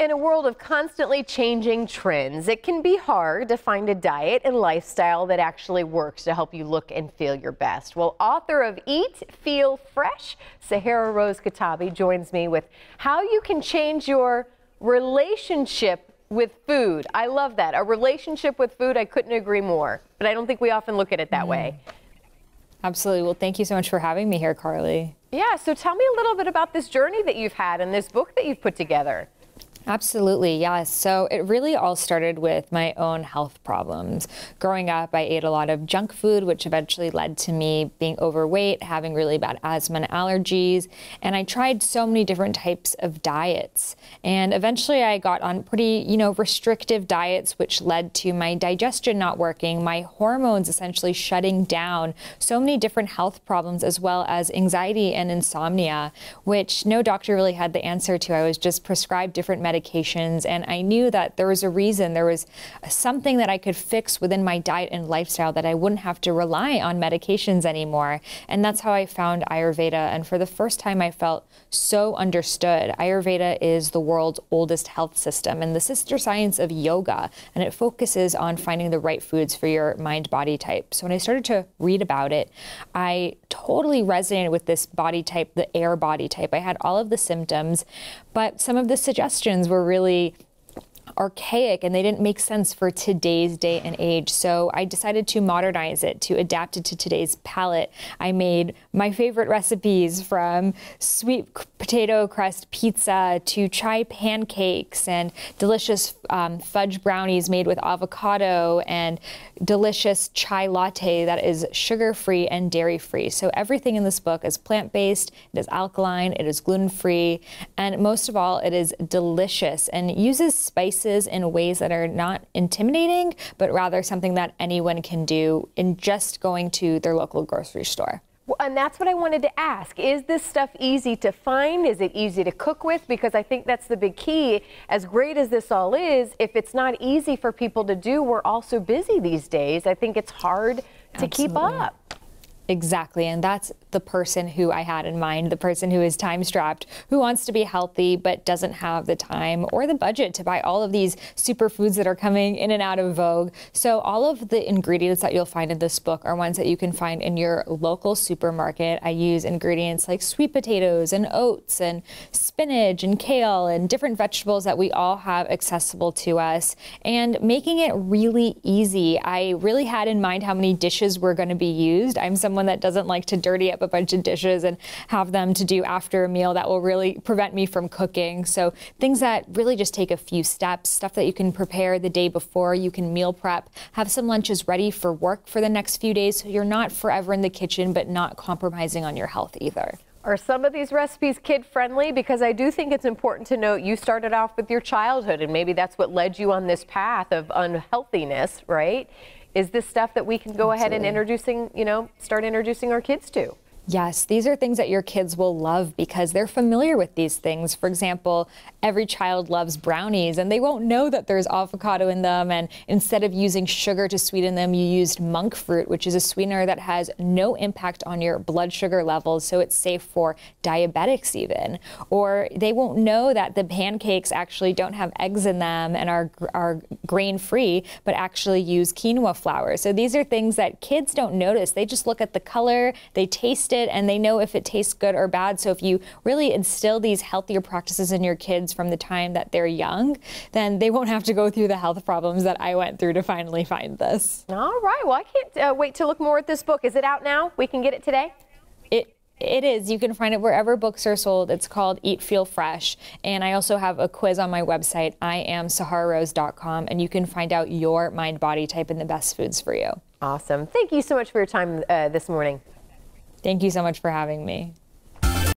In a world of constantly changing trends, it can be hard to find a diet and lifestyle that actually works to help you look and feel your best. Well, author of Eat, Feel Fresh, Sahara Rose Katabi joins me with how you can change your relationship with food. I love that. A relationship with food, I couldn't agree more. But I don't think we often look at it that way. Absolutely. Well, thank you so much for having me here, Carly. Yeah, so tell me a little bit about this journey that you've had and this book that you've put together. Absolutely, yes. So it really all started with my own health problems. Growing up, I ate a lot of junk food, which eventually led to me being overweight, having really bad asthma and allergies. And I tried so many different types of diets. And eventually I got on pretty, restrictive diets, which led to my digestion not working, my hormones essentially shutting down, so many different health problems, as well as anxiety and insomnia, which no doctor really had the answer to. I was just prescribed different medications, and I knew that there was a reason, there was something that I could fix within my diet and lifestyle that I wouldn't have to rely on medications anymore. And that's how I found Ayurveda. And for the first time, I felt so understood. Ayurveda is the world's oldest health system and the sister science of yoga, and it focuses on finding the right foods for your mind-body type. So when I started to read about it, I totally resonated with this body type, the air body type. I had all of the symptoms, but some of the suggestions were really archaic and they didn't make sense for today's day and age. So I decided to modernize it, to adapt it to today's palate. I made my favorite recipes, from sweet potato crust pizza to chai pancakes and delicious fudge brownies made with avocado and delicious chai latte that is sugar-free and dairy-free. So everything in this book is plant-based, it is alkaline, it is gluten-free, and most of all, it is delicious and uses spices in ways that are not intimidating, but rather something that anyone can do in just going to their local grocery store. Well, and that's what I wanted to ask. Is this stuff easy to find? Is it easy to cook with? Because I think that's the big key. As great as this all is, if it's not easy for people to do, we're all so busy these days. I think it's hard to keep up. Exactly. And that's the person who I had in mind, the person who is time-strapped, who wants to be healthy but doesn't have the time or the budget to buy all of these superfoods that are coming in and out of vogue. So all of the ingredients that you'll find in this book are ones that you can find in your local supermarket. I use ingredients like sweet potatoes and oats and spinach and kale and different vegetables that we all have accessible to us, and making it really easy. I really had in mind how many dishes were going to be used. I'm someone that doesn't like to dirty up a bunch of dishes and have them to do after a meal. That will really prevent me from cooking. So things that really just take a few steps, stuff that you can prepare the day before, you can meal prep, have some lunches ready for work for the next few days so you're not forever in the kitchen but not compromising on your health either. Are some of these recipes kid-friendly? Because I do think it's important to note you started off with your childhood, and maybe that's what led you on this path of unhealthiness, right? Is this stuff that we can go ahead and start introducing our kids to? Yes, these are things that your kids will love because they're familiar with these things. For example, every child loves brownies and they won't know that there's avocado in them. And instead of using sugar to sweeten them, you used monk fruit, which is a sweetener that has no impact on your blood sugar levels. So it's safe for diabetics even. Or they won't know that the pancakes actually don't have eggs in them and are grain-free, but actually use quinoa flour. So these are things that kids don't notice. They just look at the color, they taste it, and they know if it tastes good or bad. So if you really instill these healthier practices in your kids from the time that they're young, then they won't have to go through the health problems that I went through to finally find this. All right. Well, I can't wait to look more at this book. Is it out now? We can get it today? It is. You can find it wherever books are sold. It's called Eat, Feel Fresh. And I also have a quiz on my website, IamSaharaRose.com, and you can find out your mind, body type and the best foods for you. Awesome. Thank you so much for your time this morning. Thank you so much for having me.